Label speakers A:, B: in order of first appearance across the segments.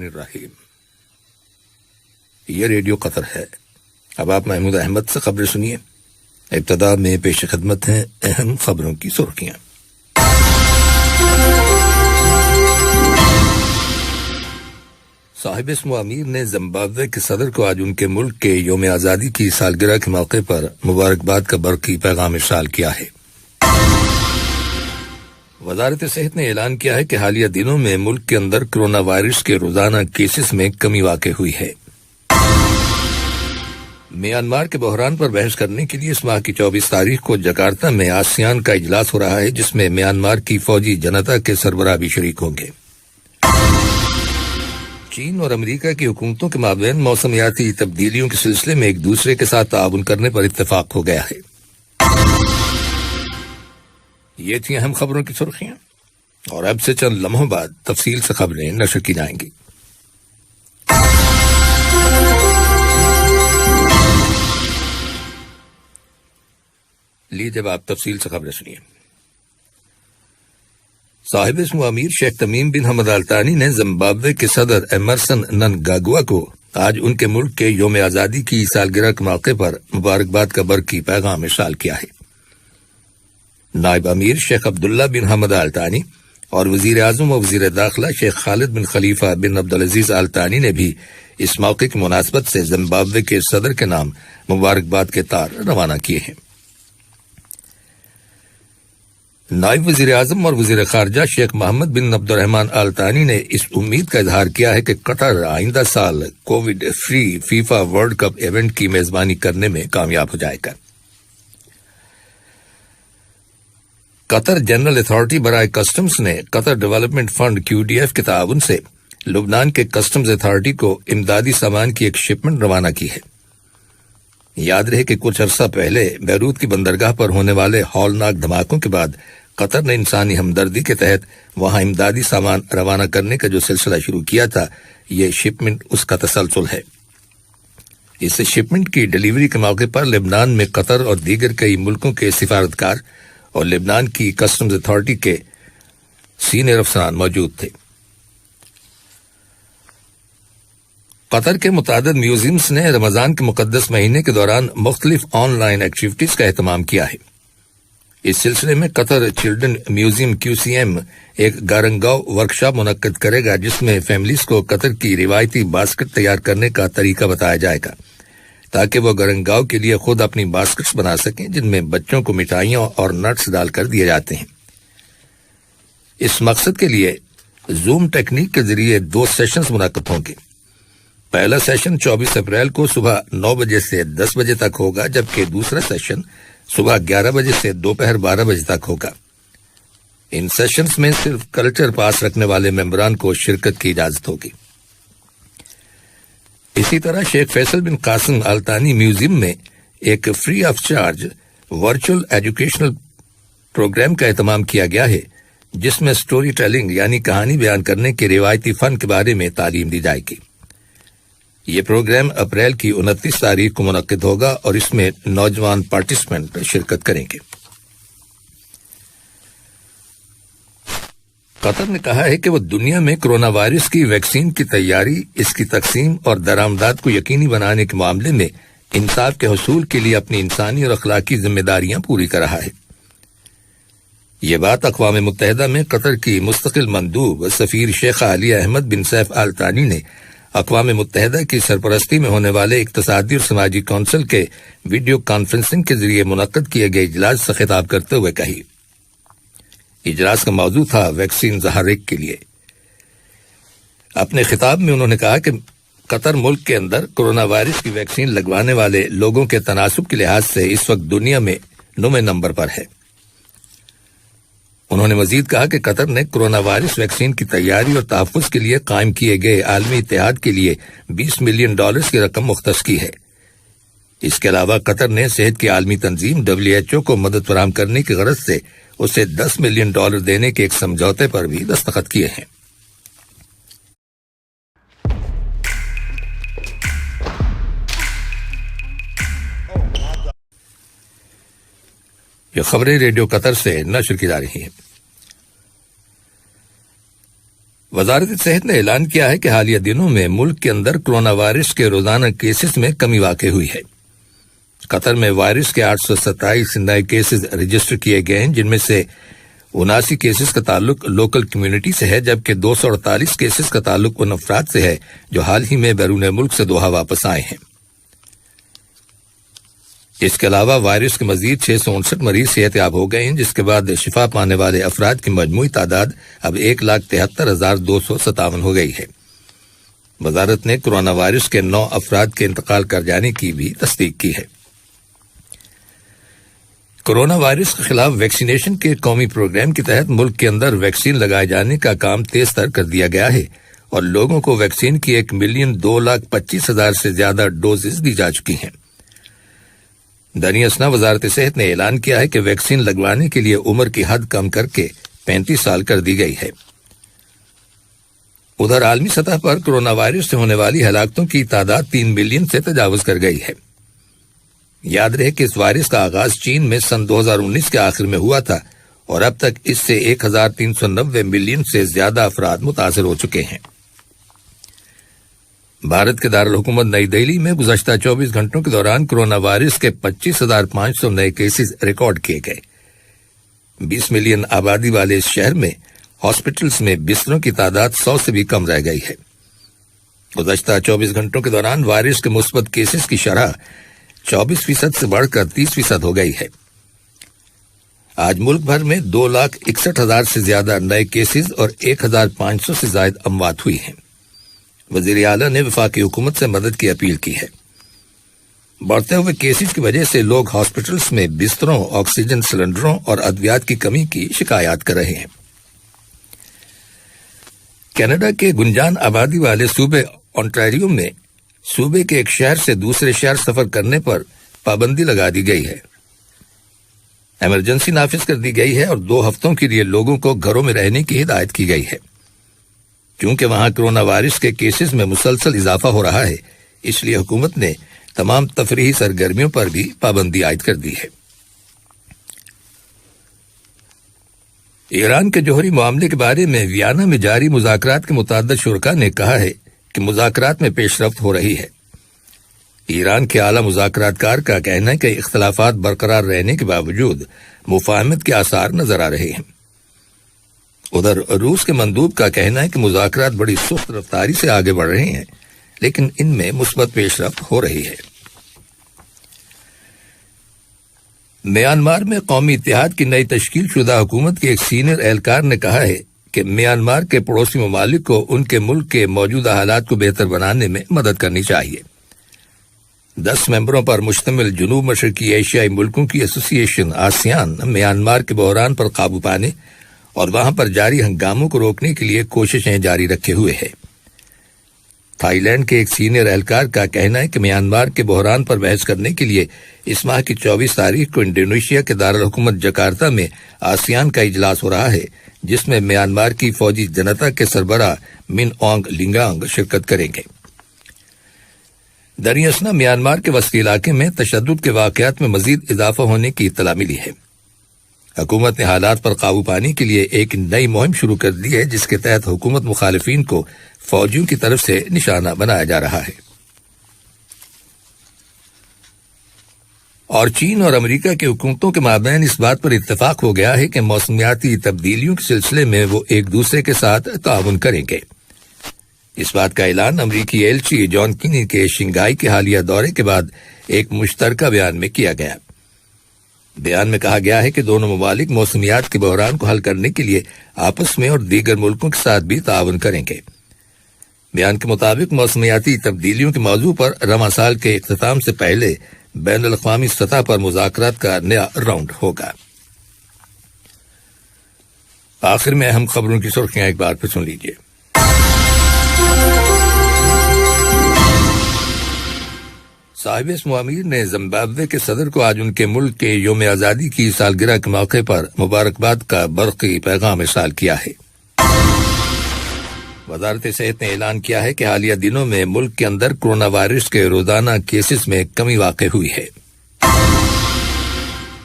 A: الرحیم، یہ ریڈیو قطر ہے۔ اب آپ محمود احمد سے خبریں سنیے۔ ابتدا میں پیش خدمت ہیں اہم خبروں کی سرخیاں۔ صاحب اسم امیر نے زمبابوے کے صدر کو آج ان کے ملک کے یوم آزادی کی سالگرہ کے موقع پر مبارکباد کا برقی پیغام ارسال کیا ہے۔ وزارت صحت نے اعلان کیا ہے کہ حالیہ دنوں میں ملک کے اندر کرونا وائرس کے روزانہ کیسز میں کمی واقع ہوئی ہے۔ میانمار کے بحران پر بحث کرنے کے لیے اس ماہ کی 24 تاریخ کو جکارتہ میں آسیان کا اجلاس ہو رہا ہے، جس میں میانمار کی فوجی جنتا کے سربراہ بھی شریک ہوں گے۔ چین اور امریکہ کی حکومتوں کے مابین موسمیاتی تبدیلیوں کے سلسلے میں ایک دوسرے کے ساتھ تعاون کرنے پر اتفاق ہو گیا ہے۔ یہ تھی اہم خبروں کی سرخیاں، اور اب سے چند لمحوں بعد تفصیل سے خبریں نشر کی جائیں گی۔ لیجیے آپ تفصیل سے خبریں سنیے۔ صاحب اسم امیر شیخ تمیم بن حمد آل ثانی نے زمبابوے کے صدر ایمرسن مننگاگوا کو آج ان کے ملک کے یوم آزادی کی سالگرہ کے موقع پر مبارکباد کا برقی پیغام ارسال کیا ہے۔ نائب امیر شیخ عبداللہ بن حمد آل ثانی اور وزیر اعظم و وزیر داخلہ شیخ خالد بن خلیفہ بن عبدالعزیز آل ثانی نے بھی اس موقع کی مناسبت سے زمبابوے کے صدر کے نام مبارکباد کے تار روانہ کیے ہیں۔ نائب وزیر اعظم اور وزیر خارجہ شیخ محمد بن عبد الرحمن آل ثانی نے اس امید کا اظہار کیا ہے کہ قطر آئندہ سال Covid free FIFA world cup event کی میزبانی کرنے میں کامیاب ہو جائے گا۔ قطر جنرل اتھارٹی برائے کسٹمز نے قطر ڈیولپمنٹ فنڈ QDF کے تعاون سے لبنان کے کسٹمز اتھارٹی کو امدادی سامان کی ایک شپمنٹ روانہ کی ہے۔ یاد رہے کہ کچھ عرصہ پہلے بیروت کی بندرگاہ پر ہونے والے ہولناک دھماکوں کے بعد قطر نے انسانی ہمدردی کے تحت وہاں امدادی سامان روانہ کرنے کا جو سلسلہ شروع کیا تھا، یہ شپمنٹ اس کا تسلسل ہے۔ اس شپمنٹ کی ڈیلیوری کے موقع پر لبنان میں قطر اور دیگر کئی ملکوں کے سفارتکار اور لبنان کی کسٹمز اتھارٹی کے سینئر افسران موجود تھے۔ قطر کے متعدد میوزیمز نے رمضان کے مقدس مہینے کے دوران مختلف آن لائن ایکٹیویٹیز کا اہتمام کیا ہے۔ اس سلسلے میں قطر چلڈرن میوزیم QCM ایک گارنگاؤ ورکشاپ منعقد کرے گا، جس میں فیملیز کو قطر کی روایتی باسکٹ تیار کرنے کا طریقہ بتایا جائے گا، تاکہ وہ گرنگاؤ کے لیے خود اپنی باسکٹس بنا سکیں، جن میں بچوں کو مٹھائیاں اور نٹس ڈال کر دیے جاتے ہیں۔ اس مقصد کے لیے زوم ٹیکنیک کے ذریعے 2 سیشنز منعقد ہوں گے۔ پہلا سیشن 24 اپریل کو صبح 9 بجے سے 10 بجے تک ہوگا، جبکہ دوسرا سیشن صبح 11 بجے سے دوپہر 12 بجے تک ہوگا۔ ان سیشنز میں صرف کلچر پاس رکھنے والے ممبران کو شرکت کی اجازت ہوگی۔ اسی طرح شیخ فیصل بن قاسم آل ثانی میوزیم میں ایک free of charge virtual educational programme کا اہتمام کیا گیا ہے، جس میں سٹوری ٹیلنگ یعنی کہانی بیان کرنے کے روایتی فن کے بارے میں تعلیم دی جائے گی۔ یہ پروگرام اپریل کی 29 تاریخ کو منعقد ہوگا اور اس میں نوجوان پارٹیسپینٹ شرکت کریں گے۔ قطر نے کہا ہے کہ وہ دنیا میں کرونا وائرس کی ویکسین کی تیاری، اس کی تقسیم اور درآمدات کو یقینی بنانے کے معاملے میں انصاف کے حصول کے لیے اپنی انسانی اور اخلاقی ذمہ داریاں پوری کر رہا ہے۔ یہ بات اقوام متحدہ میں قطر کی مستقل مندوب سفیر شیخہ علیہ احمد بن سیف آل ثانی نے اقوام متحدہ کی سرپرستی میں ہونے والے اقتصادی اور سماجی کونسل کے ویڈیو کانفرنسنگ کے ذریعے منعقد کیے گئے اجلاس سے خطاب کرتے ہوئے کہی۔ اجلاس کا موضوع تھا ویکسین ہر ایک کے لیے۔ اپنے خطاب میں انہوں نے کہا کہ قطر ملک کے اندر کرونا وائرس کی ویکسین لگوانے والے لوگوں کے تناسب کے لحاظ سے اس وقت دنیا میں 9ویں نمبر پر ہے۔ انہوں نے مزید کہا کہ قطر نے کرونا وائرس ویکسین کی تیاری اور تحفظ کے لیے قائم کیے گئے عالمی اتحاد کے لیے $20 ملین کی رقم مختص کی ہے۔ اس کے علاوہ قطر نے صحت کی عالمی تنظیم WHO کو مدد فراہم کرنے کی غرض سے اسے $10 ملین دینے کے ایک سمجھوتے پر بھی دستخط کیے ہیں۔ یہ خبریں ریڈیو قطر سے نشر کی جا رہی ہیں۔ وزارت صحت نے اعلان کیا ہے کہ حالیہ دنوں میں ملک کے اندر کرونا وائرس کے روزانہ کیسز میں کمی واقع ہوئی ہے۔ قطر میں وائرس کے 827 نئے کیسز رجسٹر کیے گئے ہیں، جن میں سے 79 کیسز کا تعلق لوکل کمیونٹی سے ہے، جبکہ 248 کیسز کا تعلق ان افراد سے ہے جو حال ہی میں بیرون ملک سے دوحہ واپس آئے ہیں۔ اس کے علاوہ وائرس کے مزید 659 مریض صحت یاب ہو گئے ہیں، جس کے بعد شفا پانے والے افراد کی مجموعی تعداد اب 1,73,257 ہو گئی ہے۔ وزارت نے کرونا وائرس کے 9 افراد کے انتقال کر جانے کی بھی تصدیق کی ہے۔ کرونا وائرس کے خلاف ویکسینیشن کے قومی پروگرام کے تحت ملک کے اندر ویکسین لگائے جانے کا کام تیز تر کر دیا گیا ہے اور لوگوں کو ویکسین کی 1,02,25,000 سے زیادہ ڈوزز دی جا چکی ہیں۔ دانی اثنا وزارت صحت نے اعلان کیا ہے کہ ویکسین لگوانے کے لیے عمر کی حد کم کر کے 35 سال کر دی گئی ہے۔ ادھر عالمی سطح پر کرونا وائرس سے ہونے والی ہلاکتوں کی تعداد 3 ملین سے تجاوز کر گئی ہے۔ یاد رہے کہ اس وائرس کا آغاز چین میں سن 2019 کے آخر میں ہوا تھا اور اب تک اس سے 1,390 ملین سے زیادہ افراد متاثر ہو چکے ہیں۔ بھارت کے دارالحکومت نئی دہلی میں گزشتہ 24 گھنٹوں کے دوران کرونا وائرس کے 25,500 نئے کیسز ریکارڈ کیے گئے۔ 20 ملین آبادی والے اس شہر میں ہاسپٹلز میں بستروں کی تعداد 100 سے بھی کم رہ گئی ہے۔ گزشتہ 24 گھنٹوں کے دوران وائرس کے مثبت کیسز کی شرح 24% سے بڑھ کر 30% ہو گئی ہے۔ آج ملک بھر میں 2,61,000 سے زیادہ نئے کیسز اور 1,500 سے زائد اموات ہوئی ہیں۔ وزیر اعلیٰ نے وفاقی حکومت سے مدد کی اپیل کی ہے۔ بڑھتے ہوئے کیسز کی وجہ سے لوگ ہاسپٹلز میں بستروں، آکسیجن سلنڈروں اور ادویات کی کمی کی شکایات کر رہے ہیں۔ کینیڈا کے گنجان آبادی والے صوبے اونٹاریو میں صوبے کے ایک شہر سے دوسرے شہر سفر کرنے پر پابندی لگا دی گئی ہے۔ ایمرجنسی نافذ کر دی گئی ہے اور 2 ہفتوں کے لیے لوگوں کو گھروں میں رہنے کی ہدایت کی گئی ہے۔ کیونکہ وہاں کرونا وائرس کے کیسز میں مسلسل اضافہ ہو رہا ہے، اس لیے حکومت نے تمام تفریحی سرگرمیوں پر بھی پابندی عائد کر دی ہے۔ ایران کے جوہری معاملے کے بارے میں ویانا میں جاری مذاکرات کے متعدد شرکاء نے کہا ہے کہ مذاکرات میں پیش رفت ہو رہی ہے۔ ایران کے اعلیٰ مذاکرات کار کا کہنا ہے کہ اختلافات برقرار رہنے کے باوجود مفاہمت کے آثار نظر آ رہے ہیں۔ ادھر روس کے مندوب کا کہنا ہے کہ مذاکرات بڑی سست رفتاری سے آگے بڑھ رہے ہیں، لیکن ان میں مثبت پیش رفت ہو رہی ہے۔ میانمار میں قومی اتحاد کی نئی تشکیل شدہ حکومت کے ایک سینئر اہلکار نے کہا ہے کہ میانمار کے پڑوسی ممالک کو ان کے ملک کے موجودہ حالات کو بہتر بنانے میں مدد کرنی چاہیے۔ 10 ممبروں پر مشتمل جنوب مشرقی ایشیائی ملکوں کی ایسوسی ایشن آسیان میانمار کے بحران پر قابو پانے اور وہاں پر جاری ہنگاموں کو روکنے کے لیے کوششیں جاری رکھے ہوئے ہے۔ تھائی لینڈ کے ایک سینئر اہلکار کا کہنا ہے کہ میانمار کے بحران پر بحث کرنے کے لیے اس ماہ کی 24 تاریخ کو انڈونیشیا کے دارالحکومت جکارتا میں آسیان کا اجلاس ہو رہا ہے، جس میں میانمار کی فوجی جنتا کے سربراہ من اونگ لنگانگ شرکت کریں گے۔ دانی اثنا میانمار کے وسطی علاقے میں تشدد کے واقعات میں مزید اضافہ ہونے کی اطلاع ملی ہے۔ حکومت نے حالات پر قابو پانے کے لیے ایک نئی مہم شروع کر دی ہے، جس کے تحت حکومت مخالفین کو فوجیوں کی طرف سے نشانہ بنایا جا رہا ہے۔ اور چین اور امریکہ کے حکومتوں کے مابین اس بات پر اتفاق ہو گیا ہے کہ موسمیاتی تبدیلیوں کے سلسلے میں وہ ایک دوسرے کے ساتھ تعاون کریں گے۔ اس بات کا اعلان امریکی ایلچی جان کینی کے شنگھائی کے حالیہ دورے کے بعد ایک مشترکہ بیان میں کیا گیا۔ بیان میں کہا گیا ہے کہ دونوں ممالک موسمیات کے بحران کو حل کرنے کے لیے آپس میں اور دیگر ملکوں کے ساتھ بھی تعاون کریں گے۔ بیان کے مطابق موسمیاتی تبدیلیوں کے موضوع پر رواں سال کے اختتام سے پہلے بین الاقوامی سطح پر مذاکرات کا نیا راؤنڈ ہوگا۔ آخر میں اہم خبروں کی سرخیاں ایک بار پھر سن لیجیے۔ صاحب اسم امیر نے زمبابوے کے صدر کو آج ان کے ملک کے یوم آزادی کی سالگرہ کے موقع پر مبارکباد کا برقی پیغام ارسال کیا ہے۔ وزارت صحت نے اعلان کیا ہے کہ حالیہ دنوں میں ملک کے اندر کرونا وائرس کے روزانہ کیسز میں کمی واقع ہوئی ہے۔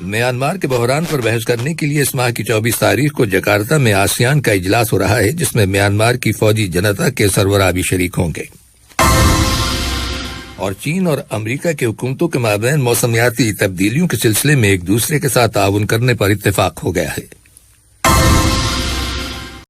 A: میانمار کے بحران پر بحث کرنے کے لیے اس ماہ کی 24 تاریخ کو جکارتہ میں آسیان کا اجلاس ہو رہا ہے، جس میں میانمار کی فوجی جنتا کے سربراہ بھی شریک ہوں گے۔ اور چین اور امریکہ کے حکومتوں کے مابین موسمیاتی تبدیلیوں کے سلسلے میں ایک دوسرے کے ساتھ تعاون کرنے پر اتفاق ہو گیا ہے۔